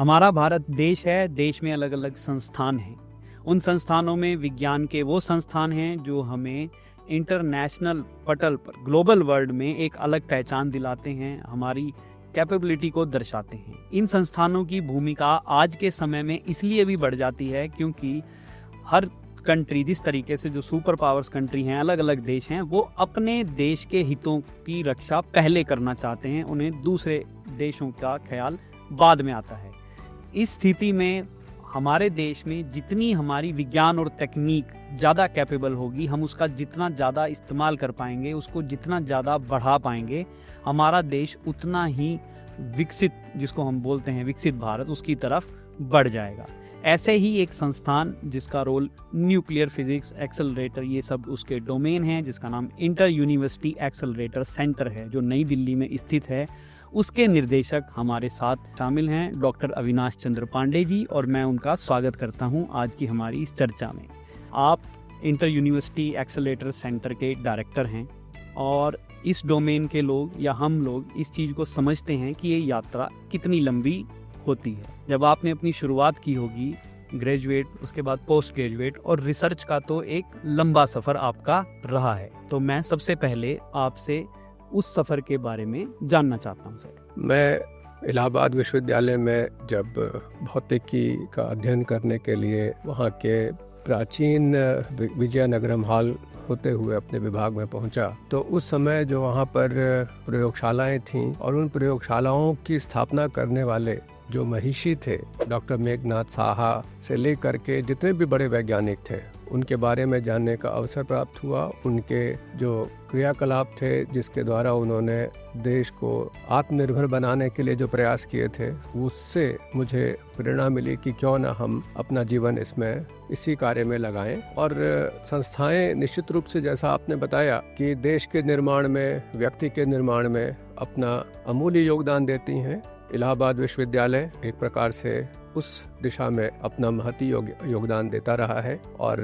हमारा भारत देश है, देश में अलग अलग संस्थान हैं। उन संस्थानों में विज्ञान के वो संस्थान हैं जो हमें इंटरनेशनल पटल पर, ग्लोबल वर्ल्ड में एक अलग पहचान दिलाते हैं, हमारी कैपेबिलिटी को दर्शाते हैं। इन संस्थानों की भूमिका आज के समय में इसलिए भी बढ़ जाती है क्योंकि हर कंट्री, जिस तरीके से जो सुपर पावर्स कंट्री हैं, अलग अलग देश हैं, वो अपने देश के हितों की रक्षा पहले करना चाहते हैं, उन्हें दूसरे देशों का ख्याल बाद में आता है। इस स्थिति में हमारे देश में जितनी हमारी विज्ञान और तकनीक ज़्यादा कैपेबल होगी, हम उसका जितना ज़्यादा इस्तेमाल कर पाएंगे, उसको जितना ज़्यादा बढ़ा पाएंगे, हमारा देश उतना ही विकसित, जिसको हम बोलते हैं विकसित भारत, उसकी तरफ बढ़ जाएगा। ऐसे ही एक संस्थान जिसका रोल न्यूक्लियर फिजिक्स एक्सेलरेटर, ये सब उसके डोमेन हैं, जिसका नाम इंटर यूनिवर्सिटी एक्सेलरेटर सेंटर है, जो नई दिल्ली में स्थित है, उसके निर्देशक हमारे साथ शामिल हैं डॉक्टर अविनाश चंद्र पांडे जी, और मैं उनका स्वागत करता हूं आज की हमारी इस चर्चा में। आप इंटर यूनिवर्सिटी एक्सेलरेटर सेंटर के डायरेक्टर हैं और इस डोमेन के लोग या हम लोग इस चीज़ को समझते हैं कि ये यात्रा कितनी लंबी होती है। जब आपने अपनी शुरुआत की होगी ग्रेजुएट, उसके बाद पोस्ट ग्रेजुएट और रिसर्च का, तो एक लंबा सफ़र आपका रहा है। तो मैं सबसे पहले आपसे उस सफ़र के बारे में जानना चाहता हूँ सर। मैं इलाहाबाद विश्वविद्यालय में जब भौतिकी का अध्ययन करने के लिए वहाँ के प्राचीन विजयनगरम हॉल होते हुए अपने विभाग में पहुंचा, तो उस समय जो वहाँ पर प्रयोगशालाएं थीं और उन प्रयोगशालाओं की स्थापना करने वाले जो महिषी थे, डॉक्टर मेघनाथ साहा से लेकर के जितने भी बड़े वैज्ञानिक थे, उनके बारे में जानने का अवसर प्राप्त हुआ। उनके जो क्रियाकलाप थे, जिसके द्वारा उन्होंने देश को आत्मनिर्भर बनाने के लिए जो प्रयास किए थे, उससे मुझे प्रेरणा मिली कि क्यों ना हम अपना जीवन इसमें इसी कार्य में लगाएं। और संस्थाएं निश्चित रूप से, जैसा आपने बताया, कि देश के निर्माण में, व्यक्ति के निर्माण में अपना अमूल्य योगदान देती हैं। इलाहाबाद विश्वविद्यालय एक प्रकार से उस दिशा में अपना महती योगदान देता रहा है, और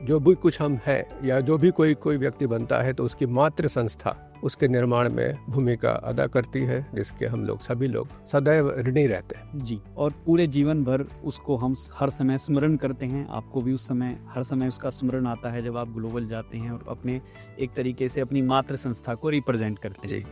जो भी कुछ हम हैं या जो भी कोई व्यक्ति बनता है, तो उसकी मातृ संस्था उसके निर्माण में भूमिका अदा करती है, जिसके हम लोग सभी लोग सदैव ऋणी रहते हैं जी। और पूरे जीवन भर उसको हम हर समय स्मरण करते हैं। आपको भी उस समय, हर समय उसका स्मरण आता है जब आप ग्लोबल जाते हैं और अपने एक तरीके से अपनी मातृ संस्था को रिप्रेजेंट करते हैं।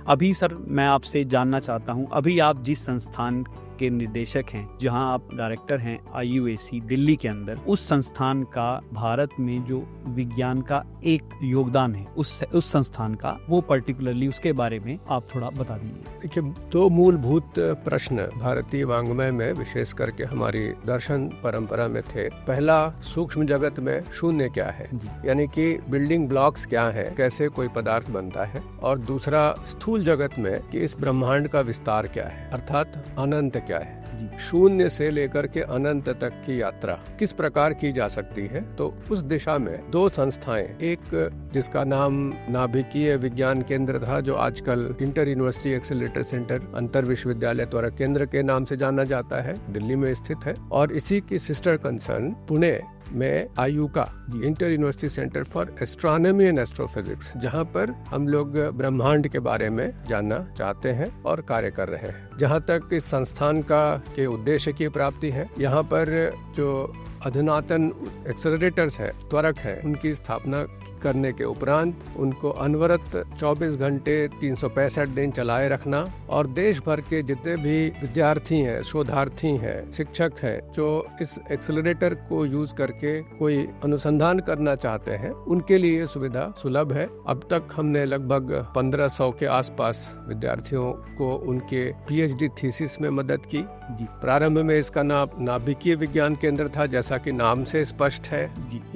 अभी सर मैं आपसे जानना चाहता हूँ, अभी आप जिस संस्थान के निर्देशक हैं, जहां आप डायरेक्टर हैं IUAC दिल्ली के अंदर, उस संस्थान का भारत में जो विज्ञान का एक योगदान है, उस संस्थान का, वो पर्टिकुलरली उसके बारे में आप थोड़ा बता दीजिए। देखिए, दो मूलभूत प्रश्न भारतीय वाङ्मय में, विशेष करके हमारी दर्शन परंपरा में थे। पहला, सूक्ष्म जगत में शून्य क्या है, यानी कि बिल्डिंग ब्लॉक्स क्या है, कैसे कोई पदार्थ बनता है, और दूसरा स्थूल जगत में कि इस ब्रह्मांड का विस्तार क्या है, अर्थात अनंत क्या है। शून्य से लेकर के अनंत तक की यात्रा किस प्रकार की जा सकती है। तो उस दिशा में दो संस्थाएं, एक जिसका नाम नाभिकीय विज्ञान केंद्र था, जो आजकल इंटर यूनिवर्सिटी एक्सेलरेटर सेंटर, अंतर विश्वविद्यालय त्वरक केंद्र के नाम से जाना जाता है, दिल्ली में स्थित है, और इसी की सिस्टर कंसर्न पुणे में IUCA, inter university centre for astronomy and astrophysics, जहां पर हम लोग ब्रह्मांड के बारे में जानना चाहते हैं और कार्य कर रहे हैं। जहां तक इस संस्थान के उद्देश्य की प्राप्ति है, यहाँ पर जो अधुनातन एक्सेलरेटर्स है, त्वरक है, उनकी स्थापना करने के उपरांत उनको अनवरत 24 घंटे 365 दिन चलाए रखना, और देश भर के जितने भी विद्यार्थी हैं, शोधार्थी हैं, शिक्षक हैं, जो इस एक्सेलरेटर को यूज करके कोई अनुसंधान करना चाहते हैं, उनके लिए ये सुविधा सुलभ है। अब तक हमने लगभग 1500 के आसपास विद्यार्थियों को उनके PhD थीसिस में मदद की। प्रारंभ में इसका नाम नाभिकीय विज्ञान केंद्र था, जैसा कि नाम से स्पष्ट है,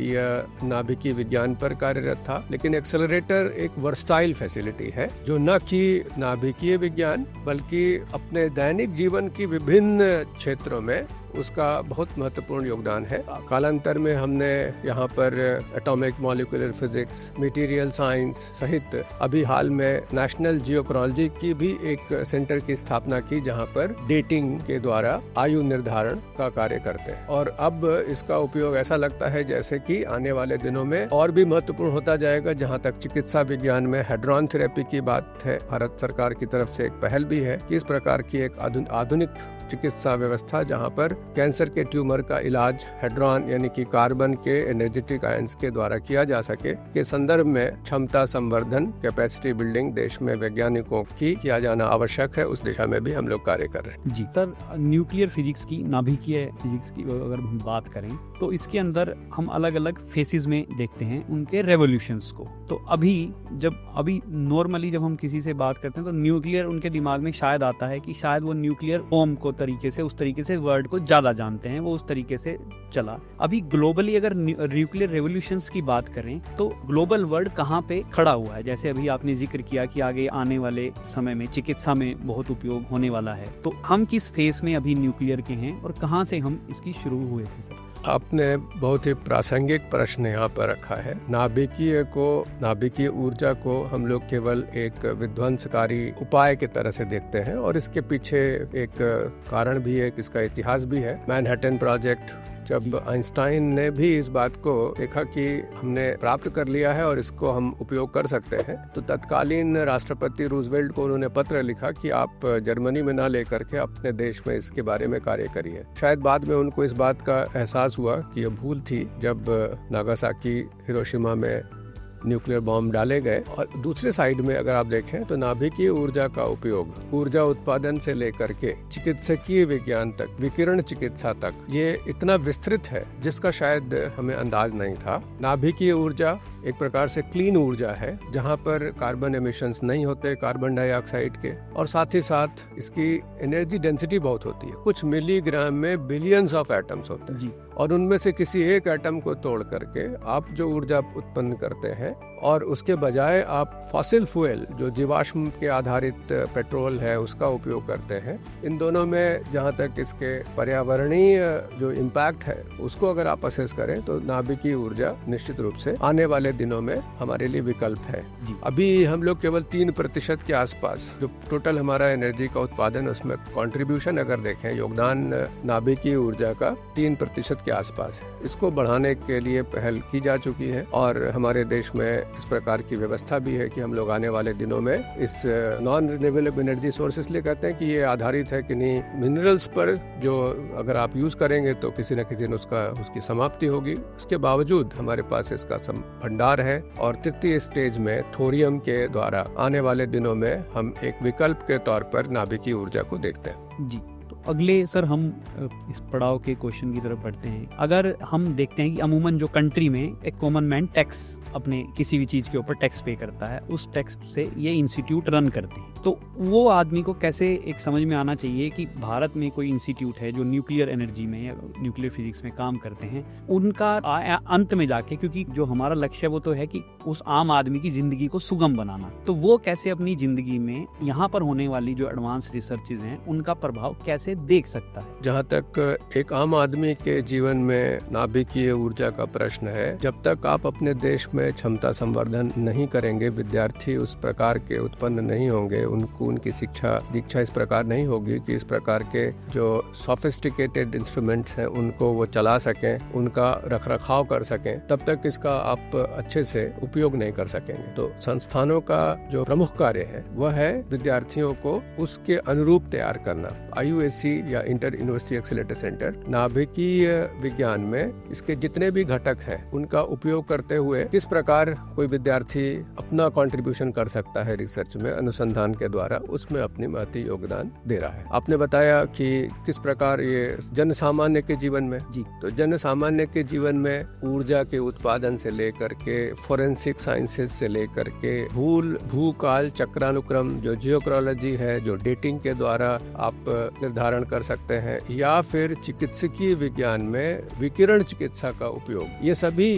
यह नाभिकीय विज्ञान पर कार्यरत था। लेकिन एक्सेलरेटर एक वर्सटाइल फैसिलिटी है, जो न कि नाभिकीय विज्ञान बल्कि अपने दैनिक जीवन की विभिन्न क्षेत्रों में उसका बहुत महत्वपूर्ण योगदान है। कालांतर में हमने यहाँ पर atomic molecular physics, material science सहित अभी हाल में नेशनल जियोक्रोलॉजी की भी एक सेंटर की स्थापना की, जहाँ पर डेटिंग के द्वारा आयु निर्धारण का कार्य करते हैं। और अब इसका उपयोग ऐसा लगता है जैसे कि आने वाले दिनों में और भी महत्वपूर्ण होता जाएगा। जहाँ तक चिकित्सा विज्ञान में हेड्रॉन थेरेपी की बात है, भारत सरकार की तरफ से एक पहल भी है कि इस प्रकार की एक आधुनिक चिकित्सा व्यवस्था जहां पर कैंसर के ट्यूमर का इलाज हेड्रॉन यानी कि कार्बन के एनर्जेटिक आयंस के द्वारा किया जा सके के संदर्भ में क्षमता संवर्धन, कैपेसिटी बिल्डिंग देश में वैज्ञानिकों की किया जाना आवश्यक है। उस दिशा में भी हम लोग कार्य कर रहे हैं। जी सर, न्यूक्लियर फिजिक्स की, नाभिकीय फिजिक्स की अगर हम बात करें तो इसके अंदर हम अलग अलग फेसेस में देखते हैं उनके रेवोल्यूशंस को। तो अभी नॉर्मली जब हम किसी से बात करते हैं तो न्यूक्लियर उनके दिमाग में शायद आता है कि शायद वो न्यूक्लियर बॉम्ब को उस तरीके से वर्ड को ज्यादा जानते हैं, वो उस तरीके से चला। अभी ग्लोबली अगर न्यूक्लियर रेवोल्यूशंस की बात करें तो ग्लोबल वर्ल्ड कहाँ पे खड़ा हुआ है? जैसे अभी आपने जिक्र किया कि आगे आने वाले समय में चिकित्सा में बहुत उपयोग होने वाला है, तो हम किस फेज में अभी न्यूक्लियर के हैं और कहाँ से हम इसकी शुरू हुए थे सर? आपने बहुत ही प्रासंगिक प्रश्न यहाँ पर रखा है। नाभिकीय ऊर्जा को हम लोग केवल एक विध्वंसकारी उपाय की तरह से देखते हैं और इसके पीछे एक कारण भी है, इसका इतिहास भी है। मैनहट्टन प्रोजेक्ट, जब आइंस्टाइन ने भी इस बात को देखा कि हमने प्राप्त कर लिया है और इसको हम उपयोग कर सकते हैं, तो तत्कालीन राष्ट्रपति रूजवेल्ट को उन्होंने पत्र लिखा कि आप जर्मनी में ना लेकर के अपने देश में इसके बारे में कार्य करिए। शायद बाद में उनको इस बात का एहसास हुआ कि यह भूल थी जब नागासाकी, हिरोशिमा में न्यूक्लियर बॉम्ब डाले गए। और दूसरे साइड में अगर आप देखें तो नाभिकीय ऊर्जा का उपयोग ऊर्जा उत्पादन से लेकर के चिकित्सकीय विज्ञान तक, विकिरण चिकित्सा तक, ये इतना विस्तृत है जिसका शायद हमें अंदाज नहीं था। नाभिकीय ऊर्जा एक प्रकार से क्लीन ऊर्जा है जहां पर कार्बन एमिशंस नहीं होते, कार्बन डाइऑक्साइड के, और साथ ही साथ इसकी एनर्जी डेंसिटी बहुत होती है। कुछ मिलीग्राम में बिलियंस ऑफ एटम्स होते हैं और उनमें से किसी एक एटम को तोड़ करके आप जो ऊर्जा उत्पन्न करते हैं और उसके बजाय आप फॉसिल फ्यूल, जो जीवाश्म के आधारित पेट्रोल है, उसका उपयोग करते हैं। इन दोनों में जहां तक इसके पर्यावरणीय जो इम्पैक्ट है उसको अगर आप असेस करें तो नाभिकीय ऊर्जा निश्चित रूप से आने वाले दिनों में हमारे लिए विकल्प है। अभी हम लोग केवल 3% के आसपास जो टोटल हमारा एनर्जी का उत्पादन, उसमें कंट्रीब्यूशन अगर देखें, योगदान नाभिकीय ऊर्जा का 3% के आसपास है। इसको बढ़ाने के लिए पहल की जा चुकी है और हमारे देश में इस प्रकार की व्यवस्था भी है कि हम लोग आने वाले दिनों में इस नॉन रिन्यूएबल एनर्जी सोर्सेस लिए कहते हैं कि ये आधारित है कि नहीं मिनरल्स पर, जो अगर आप यूज करेंगे तो किसी न किसी दिन उसकी समाप्ति होगी। उसके बावजूद हमारे पास इसका भंडार है और तृतीय स्टेज में थोरियम के द्वारा आने वाले दिनों में हम एक विकल्प के तौर पर नाभिकीय ऊर्जा को देखते हैं। जी, तो अगले सर हम इस पड़ाव के क्वेश्चन की तरफ बढ़ते हैं। अगर हम देखते हैं कि अमूमन जो कंट्री में एक कॉमन मैन टैक्स, अपने किसी भी चीज के ऊपर टैक्स पे करता है, उस टैक्स से ये इंस्टीट्यूट रन करते हैं, तो वो आदमी को कैसे एक समझ में आना चाहिए कि भारत में कोई इंस्टीट्यूट है जो न्यूक्लियर एनर्जी में या न्यूक्लियर फिजिक्स में काम करते हैं, उनका अंत में जाके, क्योंकि जो हमारा लक्ष्य वो तो है कि उस आम आदमी की जिंदगी को सुगम बनाना, तो वो कैसे अपनी जिंदगी में यहाँ पर होने वाली जो एडवांस रिसर्चेज हैं उनका प्रभाव कैसे देख सकता है? जहाँ तक एक आम आदमी के जीवन में नाभिकीय ऊर्जा का प्रश्न है, जब तक आप अपने देश में क्षमता संवर्धन नहीं करेंगे, विद्यार्थी उस प्रकार के उत्पन्न नहीं होंगे, उनकी शिक्षा दीक्षा इस प्रकार नहीं होगी कि इस प्रकार के जो सोफिस्टिकेटेड इंस्ट्रूमेंट्स हैं उनको वो चला सकें, उनका रखरखाव कर सकें, तब तक इसका आप अच्छे से उपयोग नहीं कर सकेंगे। तो संस्थानों का जो प्रमुख कार्य है वह है विद्यार्थियों को उसके अनुरूप तैयार करना। IUAC या इंटर यूनिवर्सिटी एक्सीलरेटर सेंटर नाभिकीय विज्ञान में इसके जितने भी घटक हैं उनका उपयोग करते हुए किस प्रकार कोई विद्यार्थी अपना कंट्रीब्यूशन कर सकता है रिसर्च में, अनुसंधान के द्वारा, उसमें अपनी महती योगदान दे रहा है। आपने बताया कि किस प्रकार ये जन सामान्य के जीवन में, जी, तो जन सामान्य के जीवन में ऊर्जा के उत्पादन से लेकर के फोरेंसिक साइंसेज से लेकर के भूकाल चक्रानुक्रम, जो जियोक्रोलॉजी है, जो डेटिंग के द्वारा आप निर्धारण निर्धारण कर सकते हैं, या फिर चिकित्सकीय विज्ञान में विकिरण चिकित्सा का उपयोग, ये सभी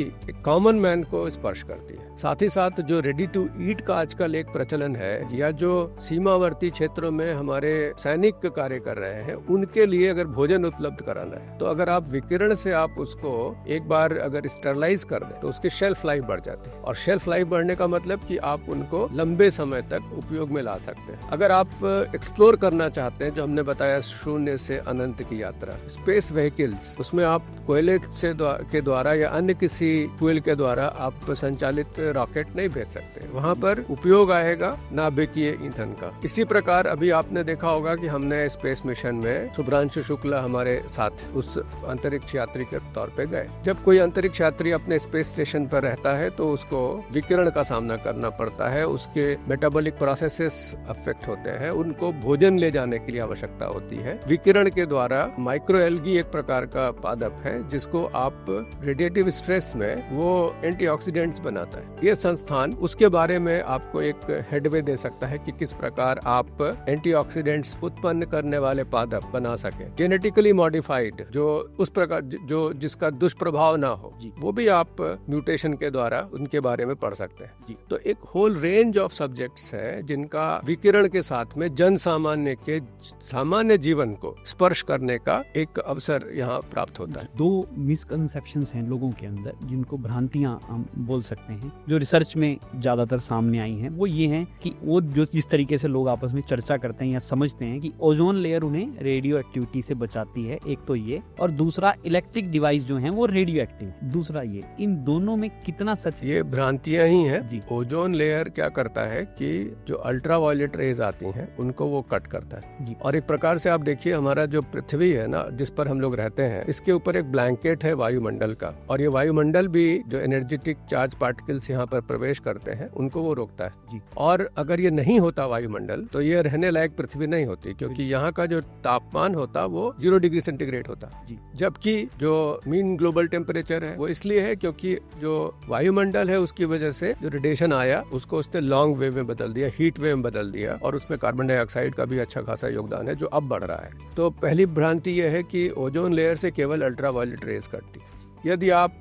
कॉमन मैन को स्पर्श करती है। साथ ही साथ जो रेडी टू ईट का आजकल एक प्रचलन है, या जो सीमावर्ती क्षेत्रों में हमारे सैनिक कार्य कर रहे हैं, उनके लिए अगर भोजन उपलब्ध कराना है, तो अगर आप विकिरण से आप उसको एक बार अगर स्टरलाइज कर दें तो उसकी शेल्फ लाइफ बढ़ जाती है। और शेल्फ लाइफ बढ़ने का मतलब कि आप उनको लंबे समय तक उपयोग में ला सकते हैं। अगर आप एक्सप्लोर करना चाहते हैं, जो हमने बताया शून्य से अनंत की यात्रा, स्पेस व्हीकल्स, उसमें आप कोयले के द्वारा या अन्य किसी फ्यूल के द्वारा आप संचालित रॉकेट नहीं भेज सकते, वहाँ पर उपयोग आएगा नाभिकीय ईंधन का। इसी प्रकार अभी आपने देखा होगा कि हमने स्पेस मिशन में शुभ्रांशु शुक्ला हमारे साथ उस अंतरिक्ष यात्री के तौर पे गए। जब कोई अंतरिक्ष यात्री अपने स्पेस स्टेशन पर रहता है तो उसको विकिरण का सामना करना पड़ता है, उसके मेटाबॉलिक प्रोसेसेस अफेक्ट होते हैं, उनको भोजन ले जाने के लिए आवश्यकता होती है। विकिरण के द्वारा माइक्रोएल्गी एक प्रकार का पादप है जिसको आप रेडिएटिव स्ट्रेस में वो एंटीऑक्सीडेंट्स बनाता है। ये संस्थान उसके बारे में आपको एक हेडवे दे सकता है कि किस प्रकार आप एंटीऑक्सीडेंट्स उत्पन्न करने वाले पादप बना सके। जेनेटिकली मॉडिफाइड, जो उस प्रकार जो जिसका दुष्प्रभाव ना हो, वो भी आप म्यूटेशन के द्वारा उनके बारे में पढ़ सकते हैं। तो एक होल रेंज ऑफ सब्जेक्ट्स है जिनका विकिरण के साथ में जन सामान्य के सामान्य जीवन को स्पर्श करने का एक अवसर यहाँ प्राप्त होता है। दो मिसकंसेप्शंस हैं लोगों के अंदर, जिनको भ्रांतियां हम बोल सकते हैं, जो रिसर्च में ज्यादातर सामने आई हैं। वो ये हैं कि वो जो जिस तरीके से लोग आपस में चर्चा करते हैं या समझते हैं कि ओजोन लेयर उन्हें रेडियो एक्टिविटी से बचाती है, एक तो ये, और दूसरा इलेक्ट्रिक डिवाइस जो हैं वो रेडियो एक्टिव, दूसरा ये। इन दोनों में कितना सच? ये भ्रांतियां ही हैं जी। ओजोन लेयर क्या करता है कि जो अल्ट्रावायलेट रेज आती हैं उनको वो कट करता है जी। और एक प्रकार से आप देखिए, हमारा जो पृथ्वी है ना, जिस पर हम लोग रहते हैं, इसके ऊपर एक ब्लैंकेट है वायुमंडल का, और ये वायुमंडल भी जो एनर्जेटिक चार्ज पार्टिकल्स यहाँ पर प्रवेश करते हैं उनको वो रोकता है जी। और अगर ये नहीं होता वायुमंडल, तो ये रहने लायक पृथ्वी नहीं होती, क्योंकि यहाँ का जो तापमान होता वो 0 डिग्री सेंटीग्रेड होता जी। जबकि जो मीन ग्लोबल टेम्परेचर है वो इसलिए है क्योंकि जो वायुमंडल है उसकी वजह से जो रेडिएशन आया उसको उसने लॉन्ग वेव में बदल दिया, हीट वेव में बदल दिया, और उसमें कार्बन डाइऑक्साइड का भी अच्छा खासा योगदान है जो अब बढ़ रहा है। तो पहली भ्रांति यह है कि ओजोन लेयर से केवल अल्ट्रावायलेट रेज कटती है। यदि आप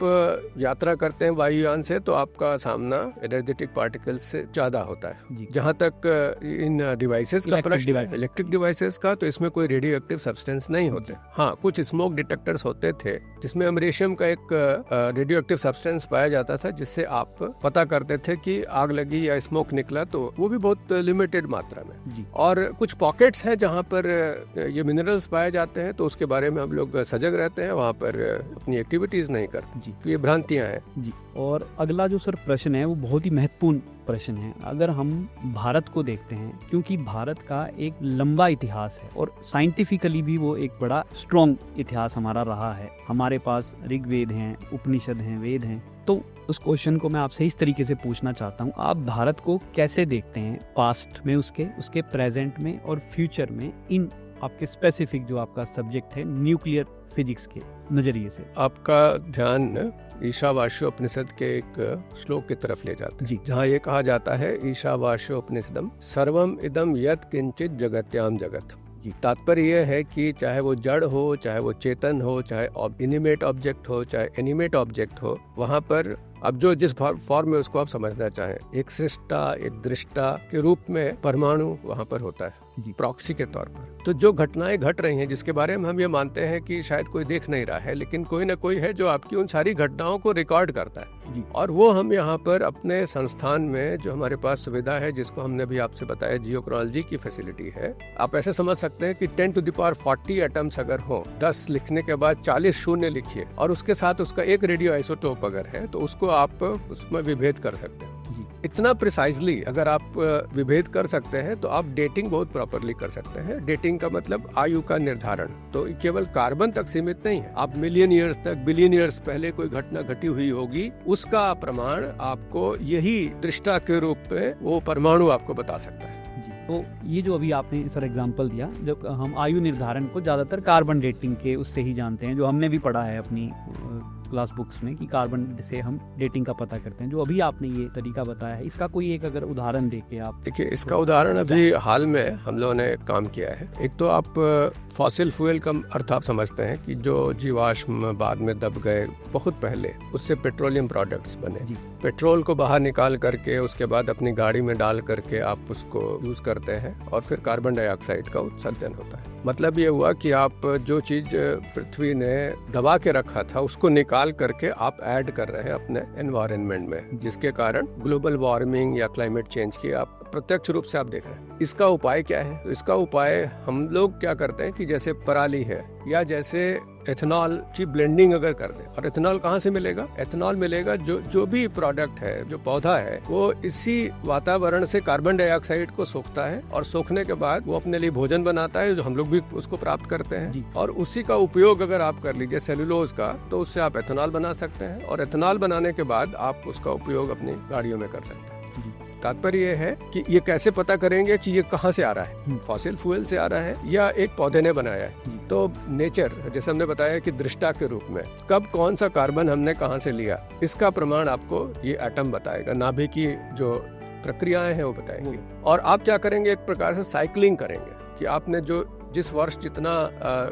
यात्रा करते हैं वायुयान से तो आपका सामना एनर्जेटिक पार्टिकल्स से ज्यादा होता है। जहां तक इन डिवाइसेस का प्रश्न, इलेक्ट्रिक डिवाइसेस का, तो इसमें कोई रेडियो एक्टिव सब्सटेंस नहीं होते। हाँ, कुछ स्मोक डिटेक्टर्स होते थे जिसमें अमरेशियम का एक रेडियो एक्टिव सब्सटेंस पाया जाता था, जिससे आप पता करते थे कि आग लगी या स्मोक निकला, तो वो भी बहुत लिमिटेड मात्रा में। और कुछ पॉकेट्स हैं जहाँ पर ये मिनरल्स पाए जाते हैं, तो उसके बारे में हम लोग सजग रहते हैं, वहाँ पर अपनी एक्टिविटीज नहीं करते जी। तो ये भ्रांतियां हैं जी। और अगला जो सर प्रश्न है वो बहुत ही महत्वपूर्ण प्रश्न है। अगर हम भारत को देखते हैं, क्योंकि भारत का एक लंबा इतिहास है और साइंटिफिकली भी वो एक बड़ा स्ट्रॉन्ग इतिहास हमारा रहा है। हमारे पास ऋग्वेद हैं, उपनिषद हैं, वेद हैं। तो उस क्वेश्चन को मैं आपसे इस तरीके से पूछना चाहता हूँ, आप भारत को कैसे देखते हैं पास्ट में, उसके प्रेजेंट में और फ्यूचर में, इन आपके स्पेसिफिक जो आपका सब्जेक्ट है न्यूक्लियर फिजिक्स के नजरिए से? आपका ध्यान ईशावास्योपनिषद के एक श्लोक की तरफ ले जाता है, जहाँ ये कहा जाता है, ईशावास्योपनिषदम सर्वम इदम यत् किंचित जगत्याम जगत। तात्पर्य यह है कि चाहे वो जड़ हो, चाहे वो चेतन हो, चाहे इनिमेट ऑब्जेक्ट हो, चाहे एनिमेट ऑब्जेक्ट हो, वहाँ पर अब जो जिस फॉर्म में उसको आप समझना चाहें, एक सृष्टा, एक दृष्टा के रूप में परमाणु वहाँ पर होता है प्रॉक्सी के तौर पर। तो जो घटनाएं घट रही हैं, जिसके बारे में हम ये मानते हैं कि शायद कोई देख नहीं रहा है, लेकिन कोई ना कोई है जो आपकी उन सारी घटनाओं को रिकॉर्ड करता है जी। और वो हम यहाँ पर अपने संस्थान में जो हमारे पास सुविधा है, जिसको हमने अभी आपसे बताया, जियोक्रोनोलॉजी की फैसिलिटी है। आप ऐसे समझ सकते हैं कि 10⁻40 एटम्स अगर हो, 10 लिखने के बाद 40 शून्य लिखिए, और उसके साथ उसका एक रेडियो आइसोटोप अगर है, तो उसको आप उसमें विभेद कर सकते हैं जी। इतना प्रिसाइजली अगर आप विभेद कर सकते हैं तो आप डेटिंग बहुत प्रॉपरली कर सकते हैं। डेटिंग का मतलब आयु का निर्धारण, तो केवल कार्बन तक सीमित नहीं है। आप मिलियन ईयर्स तक, बिलियन ईयर्स पहले कोई घटना घटी हुई होगी, उसका प्रमाण आपको यही दृष्टा के रूप में वो परमाणु आपको बता सकता है। तो ये जो अभी आपने सर एग्जांपल दिया, जब हम आयु निर्धारण को ज्यादातर कार्बन डेटिंग के उससे ही जानते हैं, जो हमने भी पढ़ा है अपनी क्लास बुक्स में कि कार्बन से हम डेटिंग का पता करते हैं, जो अभी आपने ये तरीका बताया है, इसका कोई एक अगर उदाहरण देके आप। देखिए, इसका उदाहरण अभी हाल में हम लोगों ने काम किया है। एक तो आप फॉसिल फ्यूल का अर्थ आप समझते हैं कि जो जीवाश्म बाद में दब गए बहुत पहले, उससे पेट्रोलियम प्रोडक्ट्स बने। पेट्रोल को बाहर निकाल करके उसके बाद अपनी गाड़ी में डाल करके आप उसको यूज करते हैं और फिर कार्बन डाइऑक्साइड का उत्सर्जन होता है। मतलब ये हुआ कि आप जो चीज पृथ्वी ने दबा के रखा था उसको निकाल करके आप ऐड कर रहे हैं अपने एनवायरनमेंट में, जिसके कारण ग्लोबल वार्मिंग या क्लाइमेट चेंज की आप प्रत्यक्ष रूप से आप देख रहे हैं। इसका उपाय क्या है? तो इसका उपाय हम लोग क्या करते हैं कि जैसे पराली है या जैसे एथेनॉल की ब्लेंडिंग अगर कर दें, और एथेनॉल कहाँ से मिलेगा? एथेनॉल मिलेगा जो भी प्रोडक्ट है, जो पौधा है, वो इसी वातावरण से कार्बन डाइऑक्साइड को सोखता है और सोखने के बाद वो अपने लिए भोजन बनाता है, जो हम लोग भी उसको प्राप्त करते हैं। और उसी का उपयोग अगर आप कर लीजिए सेलुलोज का, तो उससे आप एथेनॉल बना सकते हैं और एथेनॉल बनाने के बाद आप उसका उपयोग अपनी गाड़ियों में कर सकते हैं। तात्पर्य ये है कि ये कैसे पता करेंगे कि ये कहाँ से आ रहा है, फॉसिल फ्यूल से आ रहा है या एक पौधे ने बनाया है। तो नेचर, जैसे हमने बताया कि दृष्टा के रूप में कब कौन सा कार्बन हमने कहाँ से लिया, इसका प्रमाण आपको ये एटम बताएगा, नाभिक की जो प्रक्रियाएं हैं वो बताएंगी। और आप क्या करेंगे, एक प्रकार से साइकिलिंग करेंगे कि आपने जिस वर्ष जितना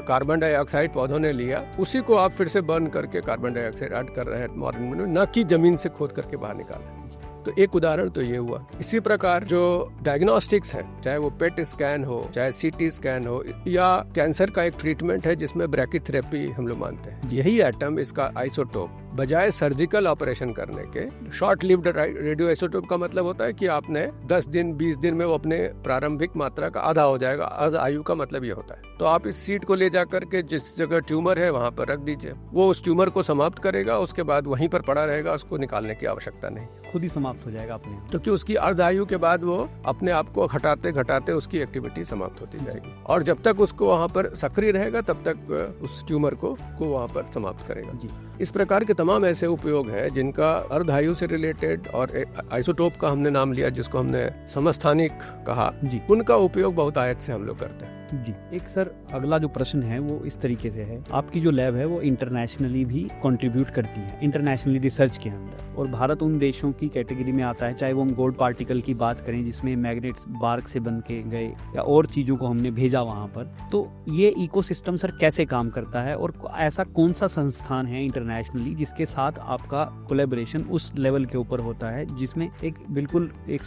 कार्बन डाइऑक्साइड पौधों ने लिया, उसी को आप फिर से बर्न करके कार्बन डाइऑक्साइड ऐड कर रहे हैं एटमॉस्फेयर में, न कि जमीन से खोद करके बाहर निकाल रहे हैं। तो एक उदाहरण तो ये हुआ। इसी प्रकार जो डायग्नोस्टिक्स है, चाहे वो पेट स्कैन हो, चाहे सीटी स्कैन हो, या कैंसर का एक ट्रीटमेंट है जिसमें ब्रैकीथेरेपी हम लोग मानते हैं, यही एटम, इसका आइसोटोप, बजाय सर्जिकल ऑपरेशन करने के, शॉर्ट लिव्ड रेडियो आइसोटोप का मतलब होता है कि आपने 10 दिन 20 दिन में वो अपने प्रारंभिक मात्रा का आधा हो जाएगा। आधा आयु का मतलब ये होता है। तो आप इस सीड को ले जाकर के जिस जगह ट्यूमर है वहां पर रख दीजिए, वो उस ट्यूमर को समाप्त करेगा, उसके बाद वहीं पर पड़ा रहेगा, उसको निकालने की आवश्यकता नहीं, खुद ही समाप्त हो जाएगा अपने। तो कि उसकी अर्ध आयु के बाद वो अपने आप को घटाते घटाते उसकी एक्टिविटी समाप्त होती जाएगी, और जब तक उसको वहाँ पर सक्रिय रहेगा तब तक उस ट्यूमर को वहाँ पर समाप्त करेगा। इस प्रकार के तमाम ऐसे उपयोग हैं जिनका अर्ध आयु से रिलेटेड, और आइसोटोप का हमने नाम लिया जिसको हमने समस्थानिक कहा, उनका उपयोग बहुत आयत से हम लोग करते हैं। जी, एक सर अगला जो प्रश्न है वो इस तरीके से है, आपकी जो लैब है वो इंटरनेशनली भी कंट्रीब्यूट करती है, इंटरनेशनली रिसर्च के अंदर, और भारत उन देशों की कैटेगरी में आता है, चाहे वो हम गोल्ड पार्टिकल की बात करें जिसमें मैग्नेट्स बार्क से बन के गए या और चीज़ों को हमने भेजा वहाँ पर। तो ये इकोसिस्टम सर कैसे काम करता है, और ऐसा कौन सा संस्थान है इंटरनेशनली जिसके साथ आपका कोलैबोरेशन उस लेवल के ऊपर होता है, जिसमें एक बिल्कुल एक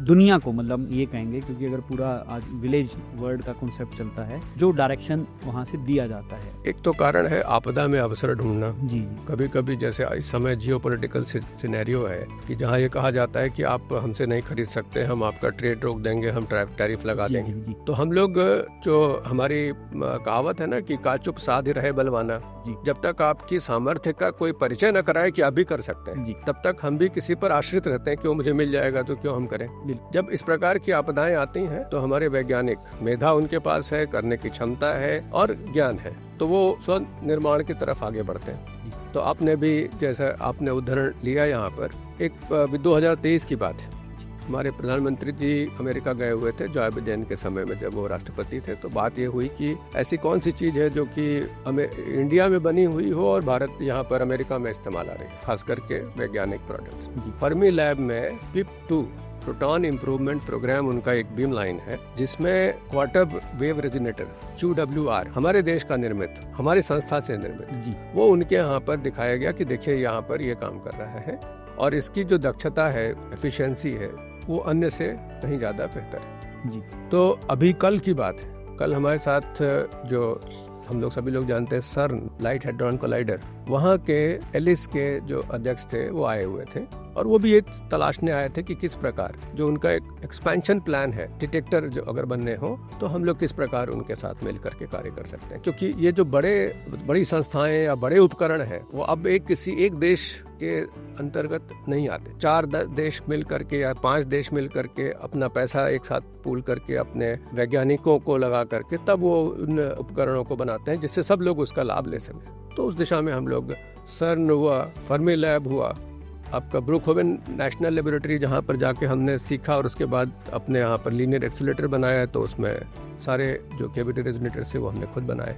दुनिया को, मतलब ये कहेंगे क्योंकि अगर पूरा आज विलेज वर्ल्ड का कॉन्सेप्ट चलता है, जो डायरेक्शन वहाँ से दिया जाता है। एक तो कारण है आपदा में अवसर ढूंढना। जी, कभी कभी जैसे इस समय जियोपॉलिटिकल सिनेरियो है कि जहाँ ये कहा जाता है कि आप हमसे नहीं खरीद सकते, हम आपका ट्रेड रोक देंगे, हम टैरिफ लगा देंगे। जी। तो हम लोग, जो हमारी कहावत है ना कि काचुप साध रहे बलवाना, जब तक आपकी सामर्थ्य का कोई परिचय न कराए कि आप भी कर सकते हैं, तब तक हम भी किसी पर आश्रित रहते हैं कि वो मुझे मिल जाएगा तो क्यों हम करें। जब इस प्रकार की आपदाएं आती हैं तो हमारे वैज्ञानिक, मेधा उनके पास है, करने की क्षमता है और ज्ञान है, तो वो स्व निर्माण की तरफ आगे बढ़ते हैं। तो आपने भी, जैसा आपने उदाहरण लिया यहाँ पर, एक 2023 की बात है, हमारे प्रधानमंत्री जी अमेरिका गए हुए थे जॉय बिडेन के समय में, जब वो राष्ट्रपति थे। तो बात ये हुई कि ऐसी कौन सी चीज़ है जो कि इंडिया में बनी हुई हो और भारत यहाँ पर अमेरिका में इस्तेमाल आ रही है, खास करके वैज्ञानिक प्रोडक्ट्स। फर्मी लैब में PIP-2 प्रोटॉन इम्प्रूवमेंट प्रोग्राम, उनका एक बीम लाइन है जिसमें क्वार्टर वेव रेजोनेटर QWR हमारे देश का निर्मित, हमारी संस्था से निर्मित, वो उनके यहाँ पर दिखाया गया कि देखिए यहाँ पर ये काम कर रहा है, और इसकी जो दक्षता है, एफिशिएंसी है, वो अन्य से कहीं ज़्यादा बेहतर है। जी। तो अभी कल की बात है, कल हमारे साथ जो हम लोग सभी लोग जानते हैं CERN लाइट हेड्रॉन कोलाइडर, वहाँ के एलिस के जो अध्यक्ष थे वो आए हुए थे, और वो भी ये तलाशने आए थे कि किस प्रकार जो उनका एक एक्सपेंशन प्लान है, डिटेक्टर जो अगर बनने हो तो हम लोग किस प्रकार उनके साथ मिल करके कार्य कर सकते हैं, क्योंकि ये जो बड़ी संस्थाएं या बड़े उपकरण हैं वो अब किसी एक देश के अंतर्गत नहीं आते। 4 देश मिल करके या 5 देश मिल करके अपना पैसा एक साथ पूल करके अपने वैज्ञानिकों को लगा करके तब वो उन उपकरणों को बनाते हैं जिससे सब लोग उसका लाभ ले सकें। तो उस दिशा में हम लोग CERN हुआ, फर्मी लैब हुआ, आपका ब्रुकहोवेन नेशनल लेबोरेटरी जहाँ पर जाके हमने सीखा, और उसके बाद अपने यहाँ पर लीनियर एक्सीलरेटर बनाया, तो उसमें सारे जो कैविटी रेजोनेटर से वो हमने खुद बनाए।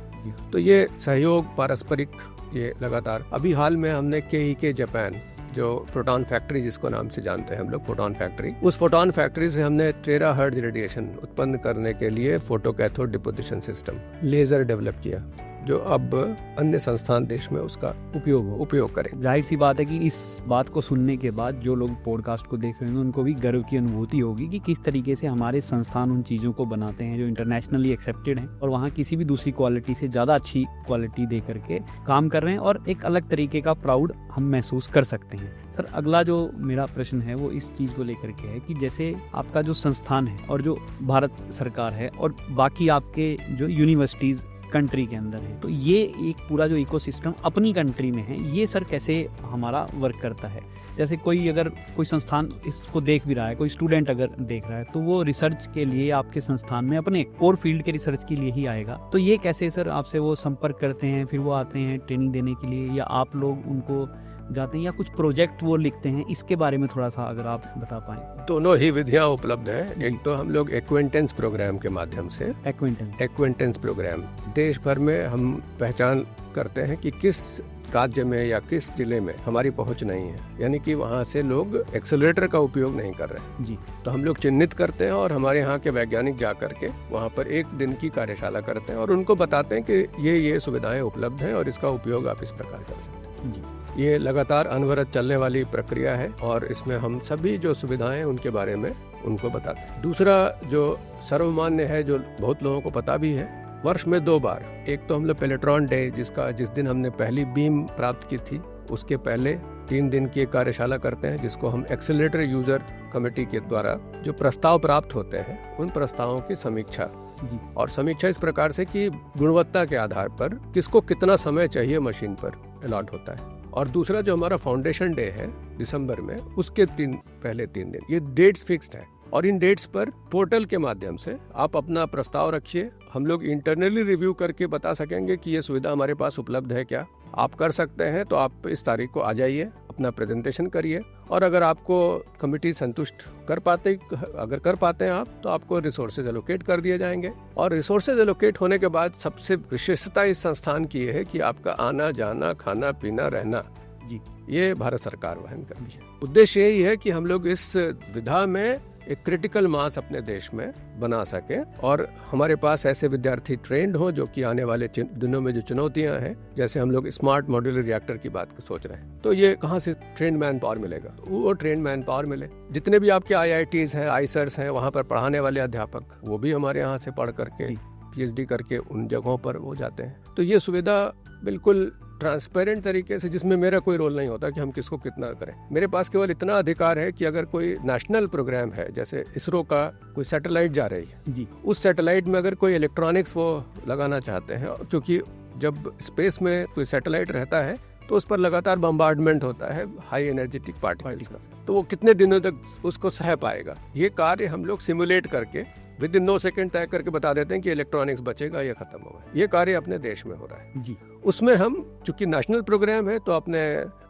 तो ये सहयोग, पारस्परिक ये लगातार अभी हाल में हमने KEK जापान जो प्रोटॉन फैक्ट्री जिसको नाम से जानते हैं हम लोग, फोटोन फैक्ट्री, उस फोटोन फैक्ट्री से हमने 13 हर्ट्ज रेडिएशन उत्पन्न करने के लिए photo cathode deposition system laser develop किया, जो अब अन्य संस्थान देश में उसका उपयोग करें। जाहिर सी बात है कि इस बात को सुनने के बाद जो लोग पॉडकास्ट को देख रहे हैं उनको भी गर्व की अनुभूति होगी कि किस तरीके से हमारे संस्थान उन चीज़ों को बनाते हैं जो इंटरनेशनली एक्सेप्टेड हैं और वहाँ किसी भी दूसरी क्वालिटी से ज़्यादा अच्छी क्वालिटी दे करके काम कर रहे हैं और एक अलग तरीके का प्राउड हम महसूस कर सकते हैं। सर, अगला जो मेरा प्रश्न है वो इस चीज़ को लेकर के है कि जैसे आपका जो संस्थान है और जो भारत सरकार है और बाकी आपके जो यूनिवर्सिटीज़ कंट्री के अंदर है, तो ये एक पूरा जो इकोसिस्टम अपनी कंट्री में है, ये सर कैसे हमारा वर्क करता है? जैसे अगर कोई संस्थान इसको देख भी रहा है, कोई स्टूडेंट अगर देख रहा है, तो वो रिसर्च के लिए आपके संस्थान में अपने कोर फील्ड के रिसर्च के लिए ही आएगा, तो ये कैसे सर आपसे वो संपर्क करते हैं, फिर वो आते हैं ट्रेनिंग देने के लिए, या आप लोग उनको जाते हैं या कुछ प्रोजेक्ट वो लिखते हैं? इसके बारे में थोड़ा सा अगर आप बता पाएं। दोनों ही विधियां उपलब्ध हैं। एक तो हम लोग एक्वेंटेंस प्रोग्राम के माध्यम से, एक्वेंटेंस प्रोग्राम देश भर में हम पहचान करते हैं कि किस राज्य में या किस जिले में हमारी पहुंच नहीं है, यानी कि वहाँ से लोग एक्सेलरेटर का उपयोग नहीं कर रहे हैं जी। तो हम लोग चिन्हित करते हैं और हमारे यहाँ के वैज्ञानिक जा करके वहाँ पर एक दिन की कार्यशाला करते हैं और उनको बताते हैं कि ये सुविधाएं उपलब्ध हैं और इसका उपयोग आप इस प्रकार कर सकते हैं जी। ये लगातार अनवरत चलने वाली प्रक्रिया है और इसमें हम सभी जो सुविधाएं उनके बारे में उनको बताते हैं। दूसरा जो सर्वमान्य है, जो बहुत लोगों को पता भी है, वर्ष में 2 बार, एक तो हम लोग पेलेट्रॉन डे जिस दिन हमने पहली बीम प्राप्त की थी, उसके पहले 3 दिन की एक कार्यशाला करते हैं जिसको हम एक्सेलरेटर यूजर कमेटी के द्वारा जो प्रस्ताव प्राप्त होते हैं उन प्रस्तावों की समीक्षा जी। और समीक्षा इस प्रकार से कि गुणवत्ता के आधार पर किसको कितना समय चाहिए मशीन पर अलॉट होता है। और दूसरा जो हमारा फाउंडेशन डे है दिसंबर में, उसके पहले 3 दिन, ये डेट्स फिक्स्ड है और इन डेट्स पर पोर्टल के माध्यम से आप अपना प्रस्ताव रखिए, हम लोग इंटरनली रिव्यू करके बता सकेंगे कि ये सुविधा हमारे पास उपलब्ध है क्या, आप कर सकते हैं तो आप इस तारीख को आ जाइए, अपना प्रेजेंटेशन करिए और अगर आपको कमेटी संतुष्ट कर पाते हैं आप, तो आपको रिसोर्सेज एलोकेट कर दिए जाएंगे। और रिसोर्सेज एलोकेट होने के बाद सबसे विशेषता इस संस्थान की है कि आपका आना जाना, खाना पीना, रहना जी, ये भारत सरकार वहन करती है। उद्देश्य यही है कि हम लोग इस विधा में एक क्रिटिकल मास अपने देश में बना सके और हमारे पास ऐसे विद्यार्थी ट्रेंड हो जो कि आने वाले दिनों में जो चुनौतियां हैं, जैसे हम लोग स्मार्ट मॉड्यूलर रिएक्टर की बात सोच रहे हैं, तो ये कहाँ से ट्रेंड मैन पावर मिलेगा? वो ट्रेंड मैन पावर मिले। जितने भी आपके IITs हैं, आईसर्स हैं, वहाँ पर पढ़ाने वाले अध्यापक, वो भी हमारे यहाँ से पढ़ करके PhD करके उन जगहों पर वो जाते हैं। तो ये सुविधा बिल्कुल ट्रांसपेरेंट तरीके से, जिसमें मेरा कोई रोल नहीं होता कि हम किसको कितना करें। मेरे पास केवल इतना अधिकार है कि अगर कोई नेशनल प्रोग्राम है, जैसे इसरो का कोई सैटेलाइट जा रही है जी, उस सैटेलाइट में अगर कोई इलेक्ट्रॉनिक्स वो लगाना चाहते हैं, क्योंकि जब स्पेस में कोई सैटेलाइट रहता है तो उस पर लगातार बम्बार्डमेंट होता है हाई एनर्जेटिक पार्टिकल्स का, तो वो कितने दिनों तक उसको सह पाएगा। ये कार्य हम लोग सिमुलेट करके विद इन 9 सेकंड तय करके बता देते हैं कि इलेक्ट्रॉनिक्स बचेगा या खत्म होगा। ये कार्य अपने देश में हो रहा है जी। उसमें हम, चूंकि नेशनल प्रोग्राम है, तो अपने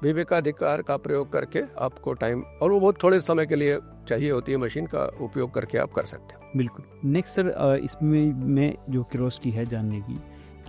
विवेकाधिकार का प्रयोग करके आपको टाइम, और वो बहुत थोड़े समय के लिए चाहिए होती है, मशीन का उपयोग करके आप कर सकते हैं। बिल्कुल। नेक्स्ट सर, इसमें मैं जो क्यूरियोसिटी है जानने की,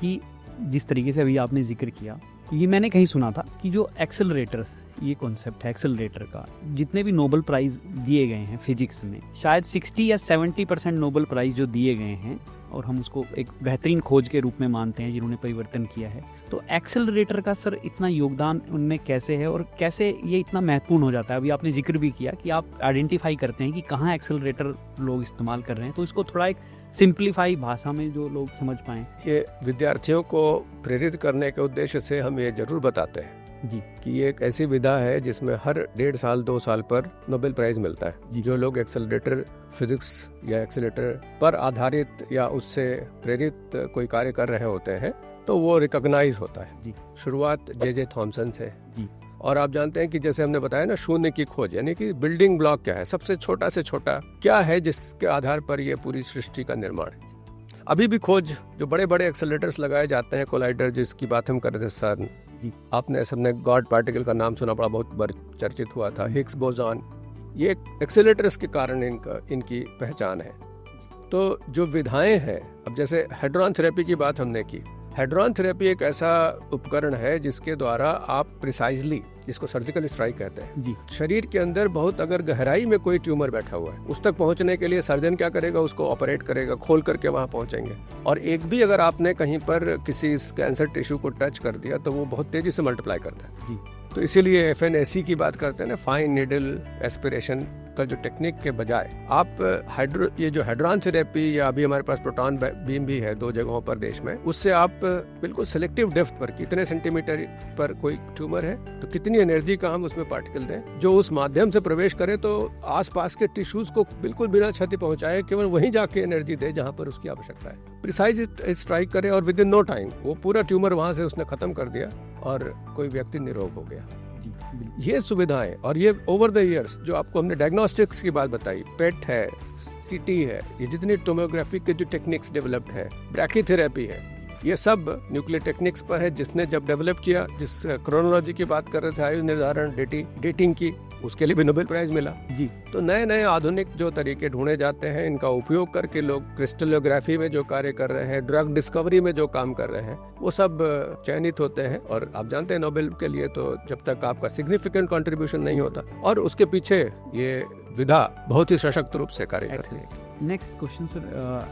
कि जिस तरीके से अभी आपने जिक्र किया, ये मैंने कहीं सुना था कि जो एक्सेलरेटर्स, ये कॉन्सेप्ट है एक्सेलरेटर का, जितने भी नोबेल प्राइज दिए गए हैं फिजिक्स में, शायद 60 या 70% नोबेल प्राइज जो दिए गए हैं, और हम उसको एक बेहतरीन खोज के रूप में मानते हैं जिन्होंने परिवर्तन किया है, तो एक्सेलरेटर का सर इतना योगदान उनमें कैसे है और कैसे ये इतना महत्वपूर्ण हो जाता है? अभी आपने जिक्र भी किया कि आप आइडेंटिफाई करते हैं कि कहाँ एक्सेलरेटर लोग इस्तेमाल कर रहे हैं, तो इसको थोड़ा एक सिंप्लीफाई भाषा में जो लोग समझ पाएं। ये विद्यार्थियों को प्रेरित करने के उद्देश्य से हम ये जरूर बताते हैं जी कि ये एक ऐसी विधा है जिसमें हर 1.5 साल 2 साल पर नोबेल प्राइज मिलता है। जो लोग एक्सेलरेटर फिजिक्स या एक्सेलरेटर पर आधारित या उससे प्रेरित कोई कार्य कर रहे होते हैं, तो वो रिकॉग्नाइज होता है जी। शुरुआत जे थॉमसन से जी। और आप जानते हैं कि जैसे हमने बताया ना, शून्य की खोज, यानी कि बिल्डिंग ब्लॉक क्या है, सबसे छोटा से छोटा क्या है जिसके आधार पर ये पूरी सृष्टि का निर्माण है। अभी भी खोज, जो बड़े बड़े एक्सेलरेटर्स लगाए जाते हैं, कोलाइडर जिसकी बात हम कर रहे थे सर जी, आपने सबने गॉड पार्टिकल का नाम सुना, बड़ा बहुत चर्चित हुआ था, हिग्स बोसॉन, ये एक्सेलरेटर्स के कारण इनकी पहचान है। तो जो विधाएं हैं, अब जैसे हेड्रॉन थेरेपी की बात हमने की, हेड्रॉन थेरेपी एक ऐसा उपकरण है जिसके द्वारा आप प्रिसाइजली, जिसको सर्जिकल स्ट्राइक कहते हैं जी, शरीर के अंदर बहुत अगर गहराई में कोई ट्यूमर बैठा हुआ है, उस तक पहुंचने के लिए सर्जन क्या करेगा, उसको ऑपरेट करेगा, खोल करके वहां पहुंचेंगे। और एक भी अगर आपने कहीं पर किसी कैंसर टिश्यू को टच कर दिया तो वो बहुत तेजी से मल्टीप्लाई करता है जी, तो इसीलिए FNAC की बात करते हैं ना, फाइन नीडल एस्पिरेशन का जो टेक्निक के बजाय आप ये जो हेड्रॉन थेरेपी या अभी हमारे पास प्रोटॉन बीम भी है 2 जगहों पर देश में, उससे आप बिल्कुल सिलेक्टिव डेप्थ पर कितने सेंटीमीटर पर कोई ट्यूमर है तो कितनी एनर्जी का हम उसमें पार्टिकल दें जो उस माध्यम से प्रवेश करे तो आसपास के टिश्यूज को बिल्कुल बिना क्षति पहुंचाए, केवल वहीं जाके एनर्जी दे जहां पर उसकी आवश्यकता है, प्रिसाइज स्ट्राइक करे और विद इन नो टाइम वो पूरा ट्यूमर वहां से उसने खत्म कर दिया और कोई व्यक्ति निरोग हो गया। जी, बिल्कुल। ये सुविधाएं और ये ओवर द इयर्स जो आपको हमने डायग्नोस्टिक्स की बात बताई, पेट है, CT है, ये जितनी टोमोग्राफी के जो टेक्निक्स डेवलप्ड है, ब्रैकीथेरेपी है, ये सब न्यूक्लियर टेक्निक्स पर है। जिसने जब डेवलप किया, जिस क्रोनोलॉजी की बात कर रहे थे, आयु निर्धारण, डेटिंग की, उसके लिए भी नोबेल प्राइज मिला जी। तो नए नए आधुनिक जो तरीके ढूंढे जाते हैं, इनका उपयोग करके लोग क्रिस्टलोग्राफी में जो कार्य कर रहे हैं, ड्रग डिस्कवरी में जो काम कर रहे हैं, वो सब चयनित होते हैं। और आप जानते हैं नोबेल के लिए तो जब तक आपका सिग्निफिकेंट कंट्रीब्यूशन नहीं होता, और उसके पीछे ये विधा बहुत ही सशक्त रूप से कार्य करती है। नेक्स्ट क्वेश्चन सर,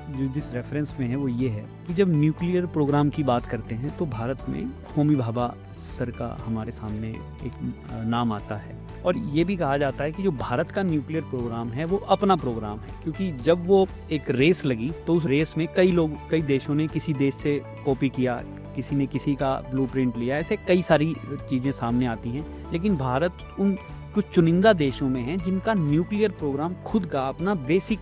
जो जिस रेफरेंस में है वो ये है कि जब न्यूक्लियर प्रोग्राम की बात करते हैं तो भारत में होमी भाभा सर का हमारे सामने एक नाम आता है, और ये भी कहा जाता है कि जो भारत का न्यूक्लियर प्रोग्राम है वो अपना प्रोग्राम है, क्योंकि जब वो एक रेस लगी तो उस रेस में कई देशों ने किसी देश से कॉपी किया, किसी ने किसी का ब्लूप्रिंट लिया, ऐसे कई सारी चीज़ें सामने आती हैं। लेकिन भारत उन कुछ चुनिंदा देशों में है जिनका न्यूक्लियर प्रोग्राम खुद का अपना बेसिक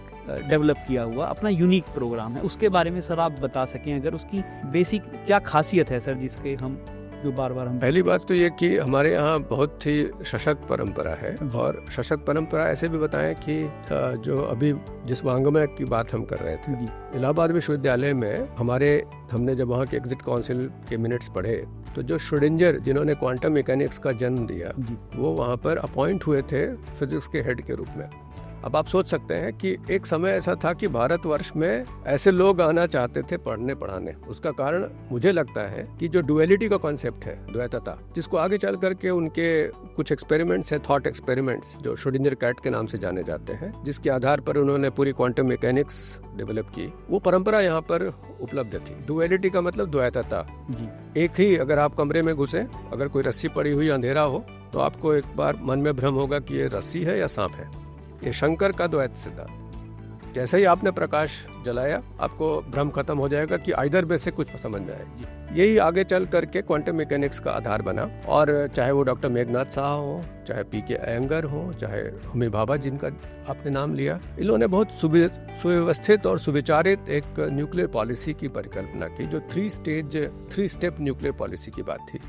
डेवलप किया हुआ अपना यूनिक प्रोग्राम है। उसके बारे में सर आप बता सकें, अगर उसकी बेसिक क्या खासियत है सर, जिसके हम जो बार बार हम। पहली बात तो ये कि हमारे यहाँ बहुत ही सशक्त परंपरा है, और सशक्त परंपरा ऐसे भी बताएं कि जो अभी जिस वांग्मय की बात हम कर रहे थे, इलाहाबाद विश्वविद्यालय में हमने जब वहाँ के एग्जिट काउंसिल के मिनट्स पढ़े तो जो श्रोडिंगर जिन्होंने क्वांटम मैकेनिक्स का जन्म दिया, वो वहाँ पर अपॉइंट हुए थे फिजिक्स के हेड के रूप में। अब आप सोच सकते हैं कि एक समय ऐसा था कि भारतवर्ष में ऐसे लोग आना चाहते थे पढ़ने पढ़ाने। उसका कारण मुझे लगता है कि जो डुअलिटी का कॉन्सेप्ट है, द्वैतता, जिसको आगे चल करके उनके कुछ एक्सपेरिमेंट्स है, थॉट एक्सपेरिमेंट्स, जो श्रोडिंगर कैट के नाम से जाने जाते हैं, जिसके आधार पर उन्होंने पूरी क्वांटम मैकेनिक्स डेवलप की, वो परंपरा यहाँ पर उपलब्ध थी। डुअलिटी का मतलब द्वैतता। एक ही अगर आप कमरे में घुसे, अगर कोई रस्सी पड़ी हुई अंधेरा हो तो आपको एक बार मन में भ्रम होगा कि ये रस्सी है या सांप है। ये शंकर का द्वैत सिद्धांत। जैसे ही आपने प्रकाश जलाया, आपको भ्रम खत्म हो जाएगा कि आइदर में से कुछ समझ में आए। यही आगे चल करके क्वांटम मैकेनिक्स का आधार बना, और चाहे वो डॉक्टर मेघनाथ साहा हो, चाहे PK अयंगर हो, चाहे होमी भाभा जिनका आपने नाम लिया, इन्होंने बहुत सुव्यवस्थित और सुविचारित एक न्यूक्लियर पॉलिसी की परिकल्पना की, जो 3 स्टेप न्यूक्लियर पॉलिसी की बात थी।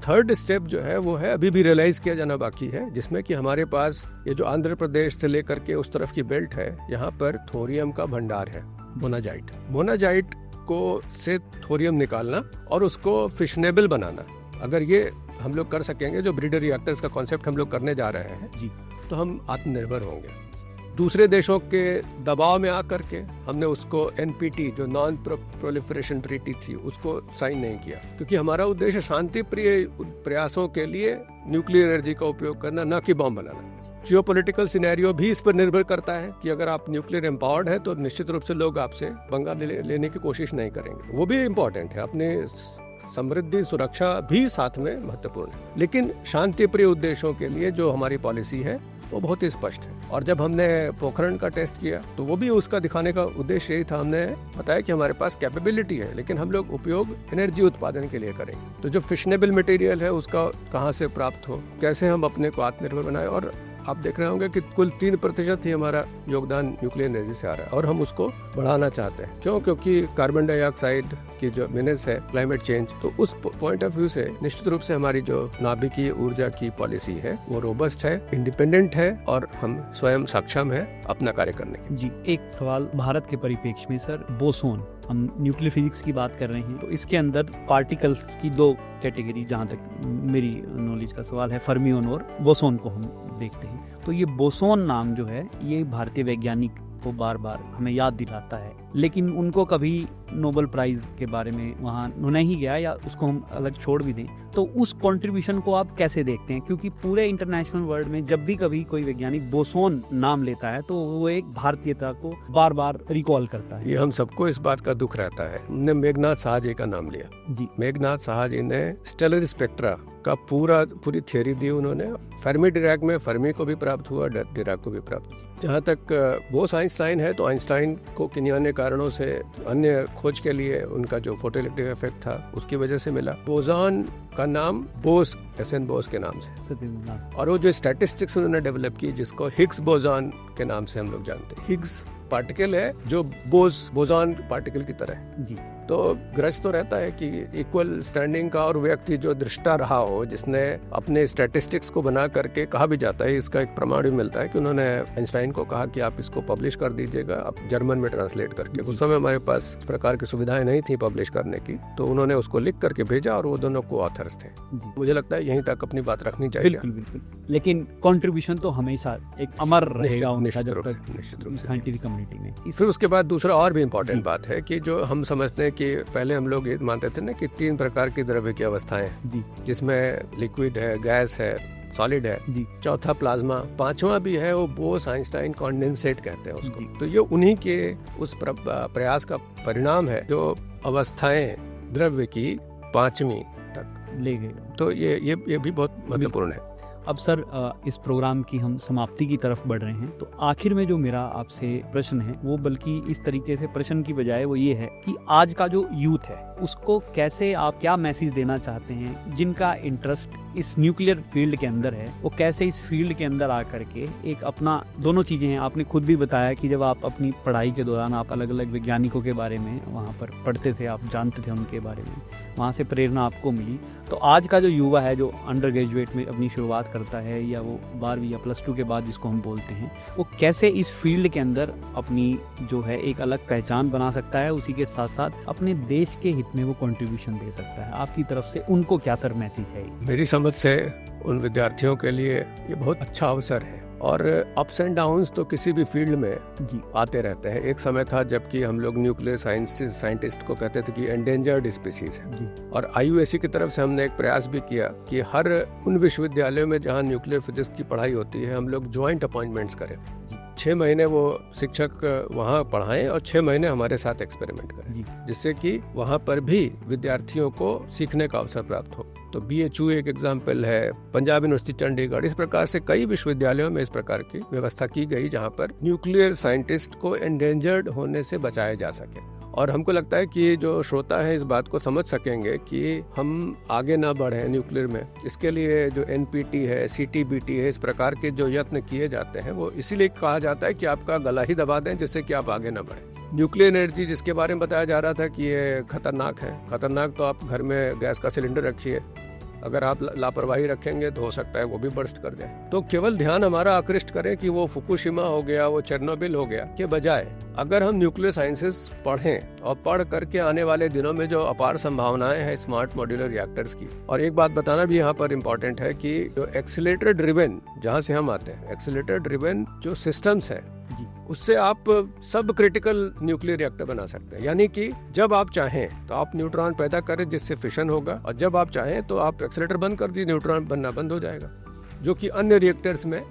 3rd स्टेप जो है वो है अभी भी रियलाइज किया जाना बाकी है, जिसमें कि हमारे पास ये जो आंध्र प्रदेश से लेकर के उस तरफ की बेल्ट है, यहाँ पर थोरियम का भंडार है, मोनाजाइट को से थोरियम निकालना और उसको फिशनेबल बनाना। अगर ये हम लोग कर सकेंगे, जो ब्रीडर रिएक्टर्स का कॉन्सेप्ट हम लोग करने जा रहे हैं जी, तो हम आत्मनिर्भर होंगे। दूसरे देशों के दबाव में आकर के हमने उसको NPT, जो नॉन प्रोलिफरेशन ट्रीटी थी, उसको साइन नहीं किया, क्योंकि हमारा उद्देश्य शांति प्रिय प्रयासों के लिए न्यूक्लियर एनर्जी का उपयोग करना, न कि बम बनाना। जियोपॉलिटिकल सिनेरियो भी इस पर निर्भर करता है कि अगर आप न्यूक्लियर एम्पावर्ड है तो निश्चित रूप से लोग आपसे पंगा लेने की कोशिश नहीं करेंगे। वो भी इम्पोर्टेंट है, अपने समृद्धि सुरक्षा भी साथ में महत्वपूर्ण है, लेकिन शांति प्रिय उद्देश्यों के लिए जो हमारी पॉलिसी है वो बहुत ही स्पष्ट है। और जब हमने पोखरण का टेस्ट किया तो वो भी उसका दिखाने का उद्देश्य यही था। हमने बताया कि हमारे पास कैपेबिलिटी है, लेकिन हम लोग उपयोग एनर्जी उत्पादन के लिए करेंगे। तो जो फिशनेबल मटेरियल है उसका कहाँ से प्राप्त हो, कैसे हम अपने को आत्मनिर्भर बनाए। और आप देख रहे होंगे कि कुल 3% ही हमारा योगदान न्यूक्लियर एनर्जी से आ रहा है, और हम उसको बढ़ाना चाहते हैं। क्यों? क्योंकि कार्बन डाइऑक्साइड की जो मीनेस है, क्लाइमेट चेंज, तो उस पॉइंट ऑफ व्यू से निश्चित रूप से हमारी जो नाभिकीय ऊर्जा की पॉलिसी है वो रोबस्ट है, इंडिपेंडेंट है, और हम स्वयं सक्षम है अपना कार्य करने के। जी, एक सवाल भारत के परिप्रेक्ष्य में सर, बोसोन, हम न्यूक्लियर फिजिक्स की बात कर रहे हैं तो इसके अंदर पार्टिकल्स की 2 कैटेगरी, जहाँ तक मेरी नॉलेज का सवाल है, फर्मियोन और बोसोन को हम देखते हैं। तो ये बोसोन नाम जो है, ये भारतीय वैज्ञानिक को बार बार हमें याद दिलाता है, लेकिन उनको कभी नोबेल प्राइज के बारे में वहाँ नहीं गया या उसको हम अलग छोड़ भी दें, तो उस कंट्रीब्यूशन को आप कैसे देखते हैं? क्योंकि पूरे इंटरनेशनल वर्ल्ड में जब भी कभी कोई वैज्ञानिक बोसोन नाम लेता है तो वो एक भारतीयता को बार बार रिकॉल करता है। ये हम सबको इस बात का दुख रहता है। हमने मेघनाथ साहा जी का नाम लिया जी। मेघनाथ साहा जी ने स्टेलर स्पेक्ट्रा का पूरी थ्योरी दी उन्होंने। फर्मी डिराक में फर्मी को भी प्राप्त हुआ, डिराक को भी प्राप्त हुआ। जहाँ तक बोस आइंस्टाइन है तो आइंस्टाइन को किन्हीं अन्य कारणों से अन्य खोज के लिए उनका जो फोटोइलेक्ट्रिक इफेक्ट था उसकी वजह से मिला। बोसॉन का नाम बोस, एसएन बोस के नाम से, और वो जो स्टैटिस्टिक्स उन्होंने डेवलप की जिसको हिग्स बोसॉन के नाम से हम लोग जानते हैं। हिग्स पार्टिकल है जो बोसॉन पार्टिकल की तरह है जी। तो ग्रज तो रहता है कि इक्वल स्टैंडिंग का, और व्यक्ति जो दृष्टा रहा हो जिसने अपने स्टैटिस्टिक्स को बना करके, कहा भी जाता है, इसका एक प्रमाण भी मिलता है कि उन्होंने आइंस्टाइन को कहा कि आप इसको पब्लिश कर दीजिएगा आप जर्मन में ट्रांसलेट करके। उस समय हमारे पास इस प्रकार की सुविधाएं नहीं थी पब्लिश करने की, तो उन्होंने उसको लिख करके भेजा और वो दोनों को ऑथर्स थे। मुझे लगता है यहीं तक अपनी बात रखनी चाहिए। बिल्कुल बिल्कुल, लेकिन कंट्रीब्यूशन तो हमेशा एक अमर रहेगा उनका जब तक साइंटिफिक कम्युनिटी में। फिर उसके बाद दूसरा और भी इम्पोर्टेंट बात है कि जो हम समझते हैं कि पहले हम लोग ये मानते थे ना कि 3 प्रकार की द्रव्य की अवस्थाएं हैं जी, जिसमें लिक्विड है, गैस है, सॉलिड है जी, चौथा प्लाज्मा, पांचवा भी है वो बोस आइंस्टाइन कॉन्डेंसेट कहते हैं उसको। जी। तो ये उन्हीं के उस प्रयास का परिणाम है जो अवस्थाएं द्रव्य की 5वीं तक ले गए। तो ये भी बहुत महत्वपूर्ण है। अब सर इस प्रोग्राम की हम समाप्ति की तरफ बढ़ रहे हैं, तो आखिर में जो मेरा आपसे प्रश्न है वो बल्कि इस तरीके से प्रश्न की बजाय वो ये है कि आज का जो यूथ है उसको कैसे आप क्या मैसेज देना चाहते हैं, जिनका इंटरेस्ट इस न्यूक्लियर फील्ड के अंदर है वो कैसे इस फील्ड के अंदर आकर के एक अपना, दोनों चीज़ें हैं, आपने खुद भी बताया कि जब आप अपनी पढ़ाई के दौरान आप अलग अलग वैज्ञानिकों के बारे में वहाँ पर पढ़ते थे, आप जानते थे उनके बारे में, वहाँ से प्रेरणा आपको मिली। तो आज का जो युवा है जो अंडर ग्रेजुएट में अपनी शुरुआत करता है या वो 12वीं या +2 के बाद जिसको हम बोलते हैं, वो कैसे इस फील्ड के अंदर अपनी जो है एक अलग पहचान बना सकता है, उसी के साथ साथ अपने देश के हित में वो कंट्रीब्यूशन दे सकता है। आपकी तरफ से उनको क्या सर मैसेज है? मेरी समझ से उन विद्यार्थियों के लिए ये बहुत अच्छा अवसर है, और अप्स एंड डाउन्स तो किसी भी फील्ड में जी आते रहते हैं। एक समय था जबकि हम लोग न्यूक्लियर साइंटिस्ट को कहते थे कि एंडेंजर्ड स्पीसीज है जी। और IUAC की तरफ से हमने एक प्रयास भी किया कि हर उन विश्वविद्यालयों में जहां न्यूक्लियर फिजिक्स की पढ़ाई होती है हम लोग ज्वाइंट अपॉइंटमेंट्स करें। 6 महीने वो शिक्षक वहाँ पढ़ाएं और 6 महीने हमारे साथ एक्सपेरिमेंट करें, जिससे कि वहाँ पर भी विद्यार्थियों को सीखने का अवसर प्राप्त हो। तो BHU एक एग्जाम्पल है, पंजाब यूनिवर्सिटी चंडीगढ़, इस प्रकार से कई विश्वविद्यालयों में इस प्रकार की व्यवस्था की गई जहाँ पर न्यूक्लियर साइंटिस्ट को एंडेंजर्ड होने से बचाया जा सके। और हमको लगता है कि जो श्रोता है इस बात को समझ सकेंगे कि हम आगे ना बढ़े न्यूक्लियर में, इसके लिए जो NPT है, CTBT है, इस प्रकार के जो यत्न किए जाते हैं वो इसीलिए कहा जाता है कि आपका गला ही दबा दें जिससे कि आप आगे ना बढ़े। न्यूक्लियर एनर्जी जिसके बारे में बताया जा रहा था कि ये खतरनाक है, खतरनाक तो आप घर में गैस का सिलेंडर रखिए, अगर आप लापरवाही रखेंगे तो हो सकता है वो भी बर्स्ट कर जाए। तो केवल ध्यान हमारा आकृष्ट करें कि वो फुकुशिमा हो गया, वो चेरनोबिल हो गया के बजाय अगर हम न्यूक्लियर साइंसेस पढ़ें और पढ़ करके आने वाले दिनों में जो अपार संभावनाएं हैं स्मार्ट मॉड्यूलर रिएक्टर्स की। और एक बात बताना भी यहाँ पर इम्पोर्टेंट है कि जो एक्सीलरेटर ड्रिवन, जहाँ से हम आते हैं, एक्सीलरेटर ड्रिवन जो सिस्टम्स है उससे आप सब क्रिटिकल न्यूक्लियर रिएक्टर बना सकते हैं। यानी कि जब आप चाहें तो आप न्यूट्रॉन पैदा करें जिससे फिशन होगा, और जब आप चाहें तो आप एक्सीलरेटर बंद कर दीजिए, न्यूट्रॉन बनना बंद हो जाएगा, जो कि अन्य रिएक्टर्स में